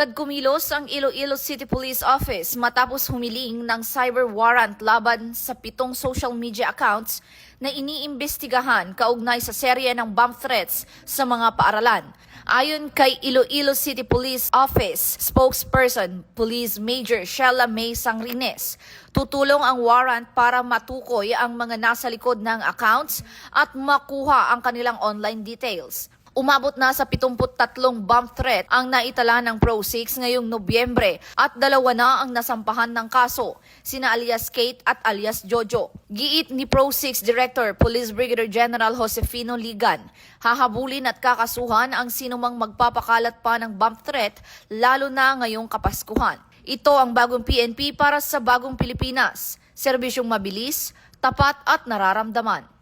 Agad kumilos ang Iloilo City Police Office matapos humiling ng cyber warrant laban sa 7 social media accounts na iniimbestigahan kaugnay sa serye ng bomb threats sa mga paaralan. Ayon kay Iloilo City Police Office spokesperson, Police Major Sheila May Sangrines, tutulong ang warrant para matukoy ang mga nasa likod ng accounts at makuha ang kanilang online details. Umabot na sa 73 bomb threat ang naitala ng Pro-6 ngayong Nobyembre at 2 na ang nasampahan ng kaso, sina alias Kate at alias Jojo. Giit ni Pro-6 Director Police Brigadier General Josefino Ligan, hahabulin at kakasuhan ang sinumang magpapakalat pa ng bomb threat lalo na ngayong Kapaskuhan. Ito ang bagong PNP para sa bagong Pilipinas, serbisyong mabilis, tapat at nararamdaman.